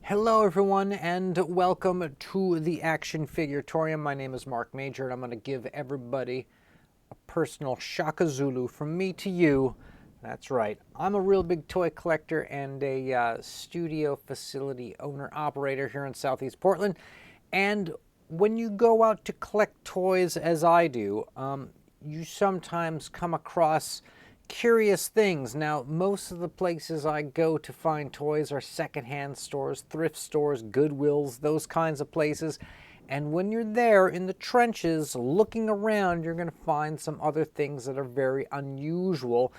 Hello everyone and welcome to the Action Figuratorium. My name is Mark Major and I'm going to give everybody a personal Shaka Zulu from me to you. That's right, I'm a real big toy collector and a studio facility owner-operator here in Southeast Portland. And when you go out to collect toys as I do, you sometimes come across curious things. Now, most of the places I go to find toys are secondhand stores, thrift stores, Goodwills, those kinds of places. And when you're there in the trenches looking around, you're going to find some other things that are very unusual.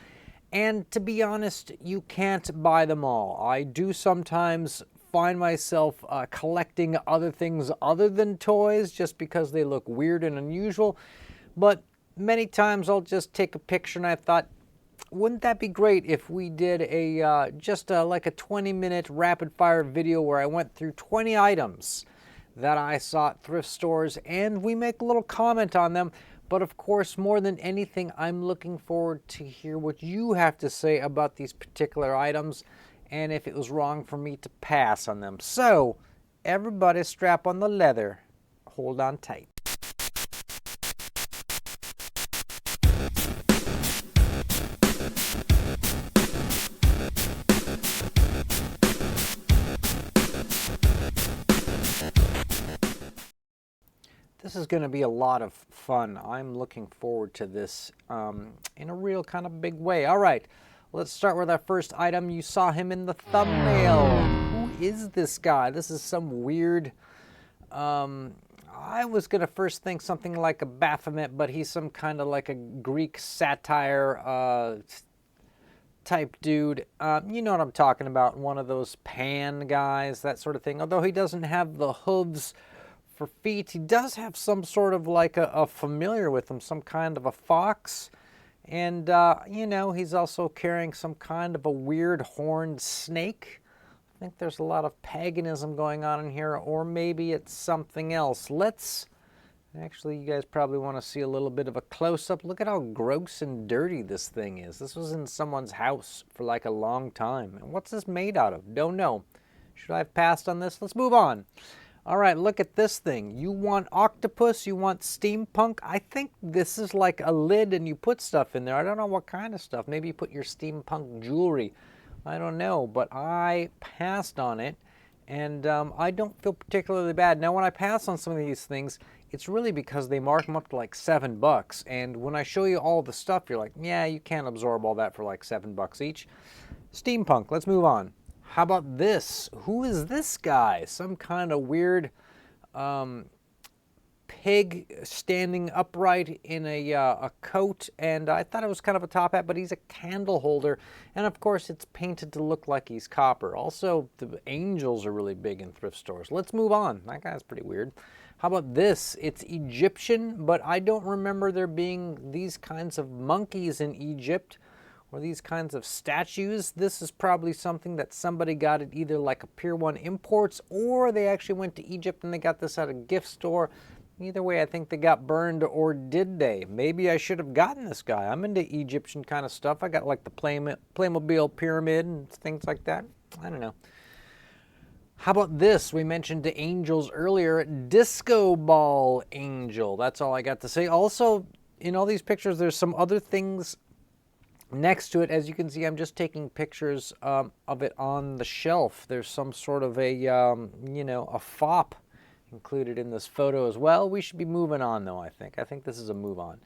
And to be honest, you can't buy them all. I do sometimes find myself collecting other things other than toys just because they look weird and unusual. But many times I'll just take a picture and I thought, wouldn't that be great if we did a like a 20-minute rapid-fire video where I went through 20 items that I saw at thrift stores and we make a little comment on them. But of course, more than anything, I'm looking forward to hear what you have to say about these particular items and if it was wrong for me to pass on them. So, everybody strap on the leather. Hold on tight. This is going to be a lot of fun. I'm looking forward to this in a real kind of big way. All right, let's start with our first item. You saw him in the thumbnail. Who is this guy? This is some weird, I was going to first think something like a Baphomet, but he's some kind of like a Greek satire type dude. You know what I'm talking about, one of those Pan guys, that sort of thing. Although he doesn't have the hooves for feet, he does have some sort of like a familiar with him, some kind of a fox. And, you know, he's also carrying some kind of a weird horned snake. I think there's a lot of paganism going on in here, or maybe it's something else. Actually, you guys probably want to see a little bit of a close-up. Look at how gross and dirty this thing is. This was in someone's house for like a long time. And what's this made out of? Don't know. Should I have passed on this? Let's move on. All right, look at this thing. You want octopus, you want steampunk. I think this is like a lid and you put stuff in there. I don't know what kind of stuff. Maybe you put your steampunk jewelry. I don't know, but I passed on it and I don't feel particularly bad. Now, when I pass on some of these things, it's really because they mark them up to like $7. And when I show you all the stuff, you're like, yeah, you can't absorb all that for like $7 each. Steampunk, let's move on. How about this? Who is this guy? Some kind of weird pig standing upright in a coat, and I thought it was kind of a top hat, but he's a candle holder, and of course it's painted to look like he's copper. Also, the angels are really big in thrift stores. Let's move on. That guy's pretty weird. How about this? It's Egyptian, but I don't remember there being these kinds of monkeys in Egypt, or these kinds of statues. This is probably something that somebody got at either like a Pier 1 Imports, or they actually went to Egypt and they got this at a gift store. Either way, I think they got burned, or did they? Maybe I should have gotten this guy. I'm into Egyptian kind of stuff. I got like the Playmobil pyramid and things like that. I don't know. How about this? We mentioned the angels earlier. Disco ball angel. That's all I got to say. Also, in all these pictures, there's some other things next to it. As you can see, I'm just taking pictures of it on the shelf. There's some sort of a, you know, a fop included in this photo as well. We should be moving on, though, I think. I think this is a move on.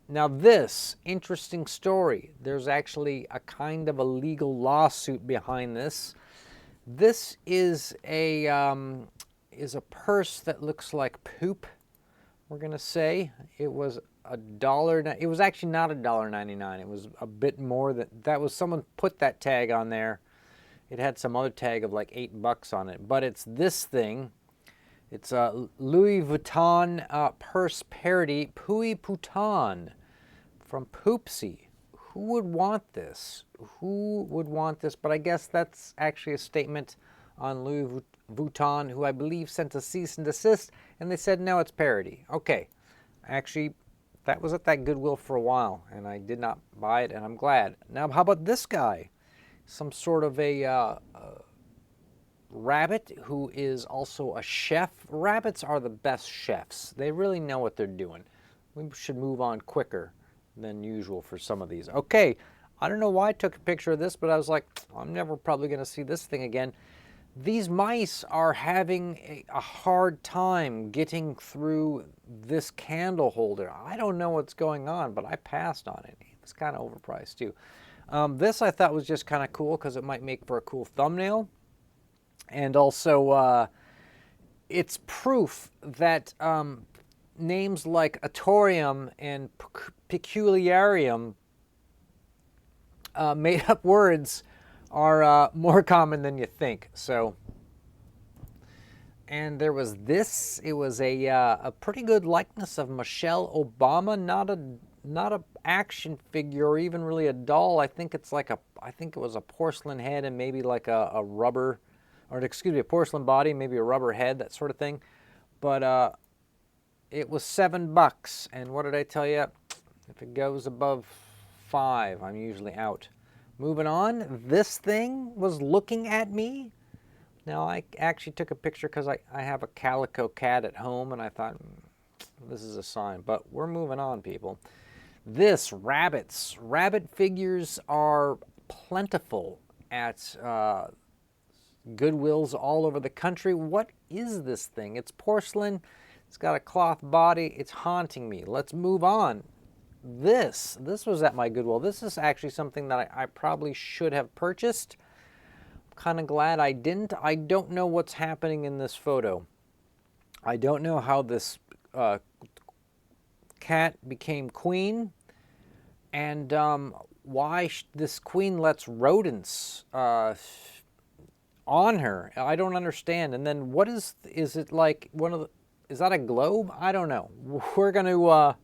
Now this, interesting story. There's actually a kind of a legal lawsuit behind this. This is a purse that looks like poop, we're going to say. It was $1. It was actually not $1.99. It was a bit more than that. Was someone put that tag on there? It had some other tag of like $8 on it, but it's this thing. It's a Louis Vuitton purse parody, Pui Pouton from Poopsie. Who would want this? Who would want this? But I guess that's actually a statement on Louis Vuitton, who I believe sent a cease and desist, and they said, no, it's parody. Okay, actually, that was at that Goodwill for a while, and I did not buy it, and I'm glad. Now, how about this guy? Some sort of a Rabbit, who is also a chef. Rabbits are the best chefs. They really know what they're doing. We should move on quicker than usual for some of these. Okay, I don't know why I took a picture of this, but I was like, I'm never probably going to see this thing again. These mice are having a hard time getting through this candle holder. I don't know what's going on, but I passed on it. It's kind of overpriced too. This I thought was just kind of cool because it might make for a cool thumbnail. And also, it's proof that names like Atorium and Peculiarium, made-up words, are more common than you think. So, and there was this. It was a pretty good likeness of Michelle Obama. Not a action figure or even really a doll. I think it's like I think it was a porcelain head and maybe like a rubber, or excuse me, a porcelain body, maybe a rubber head, that sort of thing. But it was $7. And what did I tell you? If it goes above 5, I'm usually out. Moving on, this thing was looking at me. Now, I actually took a picture because I have a calico cat at home, and I thought, this is a sign. But we're moving on, people. This, rabbits. Rabbit figures are plentiful at Goodwills all over the country. What is this thing? It's porcelain. It's got a cloth body. It's haunting me. Let's move on. This was at my Goodwill. This is actually something that I probably should have purchased. I'm kind of glad I didn't. I don't know what's happening in this photo. I don't know how this cat became queen, and why this queen lets rodents on her. I don't understand. And then what is it like is that a globe? I don't know. We're gonna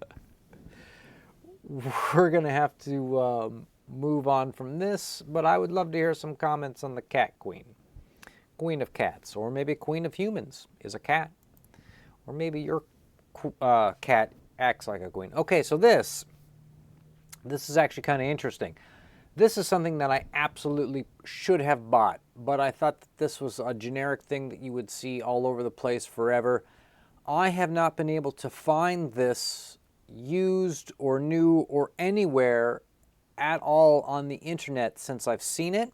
have to move on from this, but I would love to hear some comments on the cat queen. Queen of cats, or maybe queen of humans is a cat. Or maybe your cat acts like a queen. Okay, so this is actually kind of interesting. This is something that I absolutely should have bought, but I thought that this was a generic thing that you would see all over the place forever. I have not been able to find this used or new or anywhere at all on the internet since I've seen it.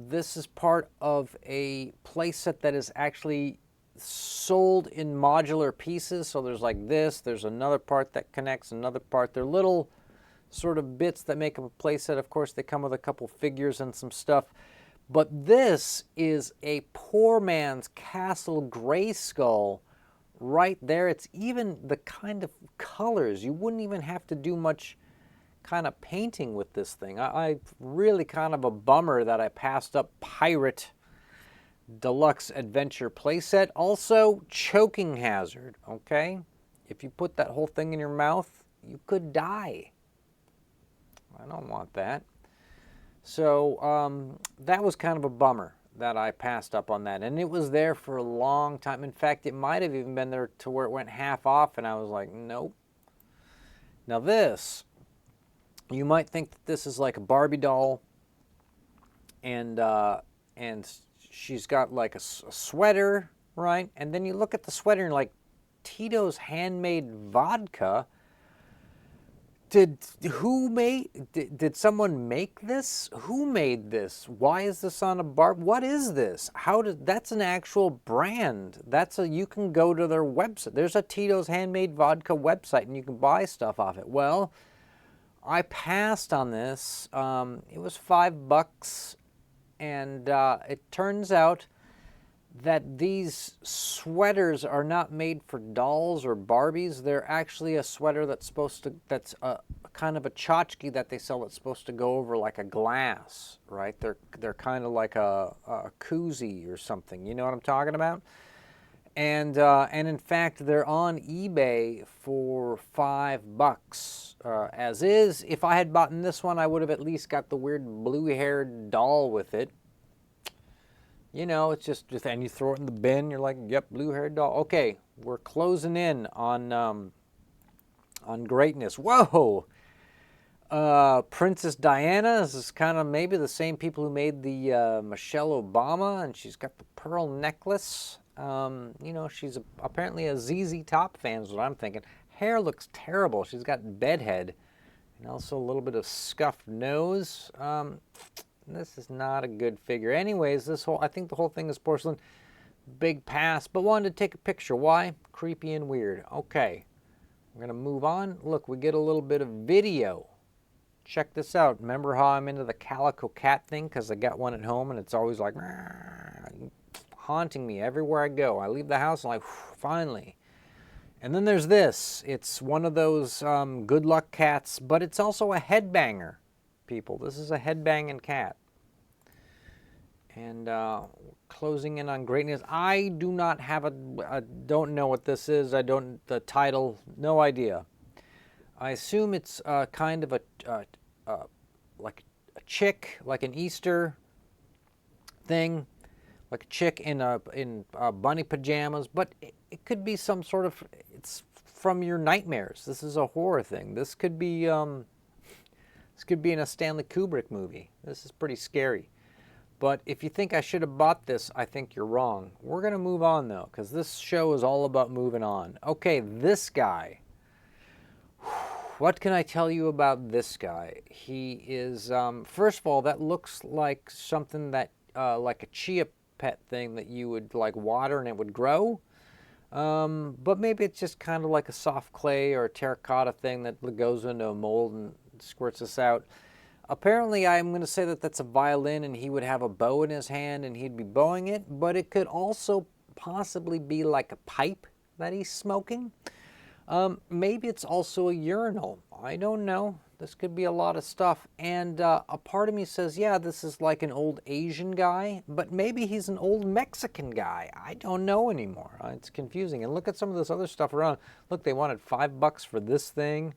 This is part of a playset that is actually sold in modular pieces. So there's like this, there's another part that connects, another part. They're little sort of bits that make up a playset. Of course, they come with a couple figures and some stuff. But this is a poor man's Castle Grayskull right there. It's even the kind of colors. You wouldn't even have to do much kind of painting with this thing. I really kind of a bummer that I passed up Pirate Deluxe Adventure playset. Also, choking hazard, okay? If you put that whole thing in your mouth, you could die. I don't want that. So that was kind of a bummer that I passed up on that. And it was there for a long time. In fact, it might have even been there to where it went half off, and I was like, nope. Now this, you might think that this is like a Barbie doll, and she's got like a sweater, right? And then you look at the sweater and like, Tito's Handmade Vodka. Did someone make this? Who made this? Why is this on a bar? What is this? That's an actual brand. You can go to their website. There's a Tito's Handmade Vodka website and you can buy stuff off it. Well, I passed on this. It was $5, and it turns out that these sweaters are not made for dolls or Barbies. They're actually a sweater that's a kind of a tchotchke that they sell that's supposed to go over like a glass, right? They're kind of like a koozie or something. You know what I'm talking about? And in fact, they're on eBay for $5 as is. If I had bought this one, I would have at least got the weird blue-haired doll with it. You know, it's just and you throw it in the bin. You're like, yep, blue-haired doll. Okay, we're closing in on greatness. Whoa! Princess Diana. This is kind of maybe the same people who made the Michelle Obama, and she's got the pearl necklace. You know, she's apparently a ZZ Top fan is what I'm thinking. Hair looks terrible. She's got bedhead and also a little bit of scuffed nose. This is not a good figure. Anyways, I think the whole thing is porcelain. Big pass, but wanted to take a picture. Why? Creepy and weird. Okay, we're going to move on. Look, we get a little bit of video. Check this out. Remember how I'm into the calico cat thing because I got one at home and it's always like haunting me everywhere I go. I leave the house and like, finally. And then there's this. It's one of those good luck cats, but it's also a headbanger, people. This is a headbanging cat. And closing in on greatness. I do not have I don't know what this is. The title, no idea. I assume it's kind of like a chick, like an Easter thing, like a chick in bunny pajamas, but it could be some sort of, it's from your nightmares. This is a horror thing. This could be in a Stanley Kubrick movie. This is pretty scary. But if you think I should have bought this, I think you're wrong. We're going to move on, though, because this show is all about moving on. Okay, this guy. What can I tell you about this guy? He is, first of all, that looks like something that, like a chia pet thing that you would, like, water and it would grow. But maybe it's just kind of like a soft clay or a terracotta thing that goes into a mold and squirts us out. Apparently, I'm going to say that that's a violin, and he would have a bow in his hand, and he'd be bowing it, but it could also possibly be like a pipe that he's smoking. Maybe it's also a urinal. I don't know. This could be a lot of stuff. And a part of me says, yeah, this is like an old Asian guy, but maybe he's an old Mexican guy. I don't know anymore. It's confusing. And look at some of this other stuff around. Look, they wanted $5 for this thing.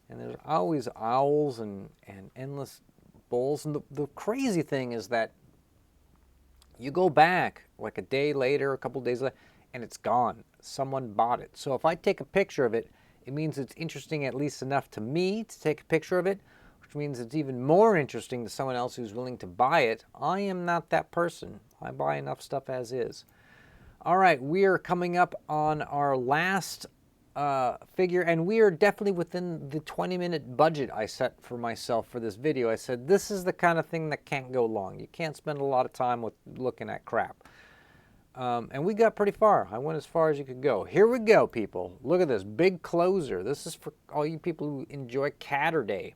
And there's always owls and endless bowls. And the crazy thing is that you go back like a day later, a couple days later, and it's gone. Someone bought it. So if I take a picture of it, it means it's interesting at least enough to me to take a picture of it, which means it's even more interesting to someone else who's willing to buy it. I am not that person. I buy enough stuff as is. All right, we are coming up on our last figure, and we are definitely within the 20-minute budget I set for myself for this video. I said this is the kind of thing that can't go long. You can't spend a lot of time with looking at crap. And we got pretty far. I went as far as you could go. Here we go, people. Look at this big closer. This is for all you people who enjoy Catterday.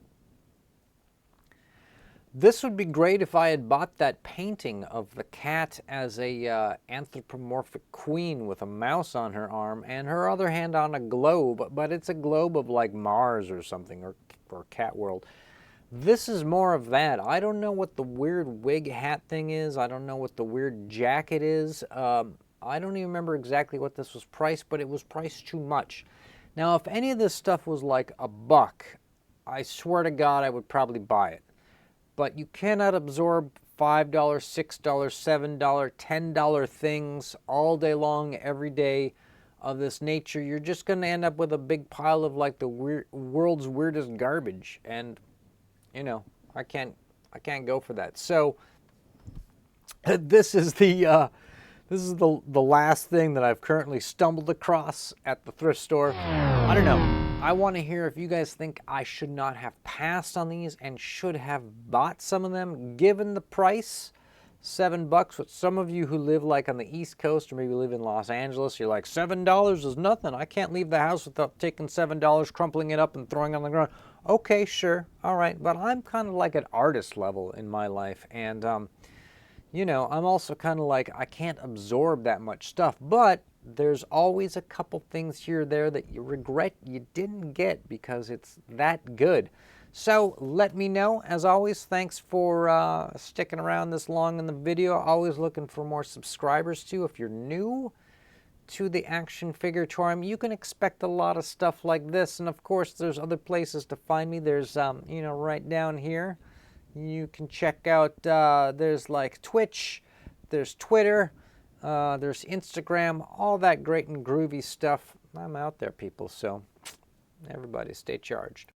This would be great if I had bought that painting of the cat as a anthropomorphic queen with a mouse on her arm and her other hand on a globe, but it's a globe of like Mars or something, or Cat World. This is more of that. I don't know what the weird wig hat thing is. I don't know what the weird jacket is. I don't even remember exactly what this was priced, but it was priced too much. Now, if any of this stuff was like $1, I swear to God I would probably buy it. But you cannot absorb $5, $6, $7, $10 things all day long, every day of this nature. You're just going to end up with a big pile of like the world's weirdest garbage. And, you know, I can't go for that. So this is the last thing that I've currently stumbled across at the thrift store. I don't know. I want to hear if you guys think I should not have passed on these and should have bought some of them, given the price, $7. But some of you who live like on the East Coast or maybe live in Los Angeles, you're like, $7 is nothing. I can't leave the house without taking $7, crumpling it up and throwing it on the ground. Okay, sure. All right. But I'm kind of like at artist level in my life. And, you know, I'm also kind of like, I can't absorb that much stuff. But there's always a couple things here or there that you regret you didn't get because it's that good. So let me know. As always, thanks for sticking around this long in the video. Always looking for more subscribers too. If you're new to the action figure tourism, you can expect a lot of stuff like this. And of course, there's other places to find me. There's, you know, right down here. You can check out, there's like Twitch, there's Twitter, there's Instagram, all that great and groovy stuff. I'm out there, people, so everybody stay charged.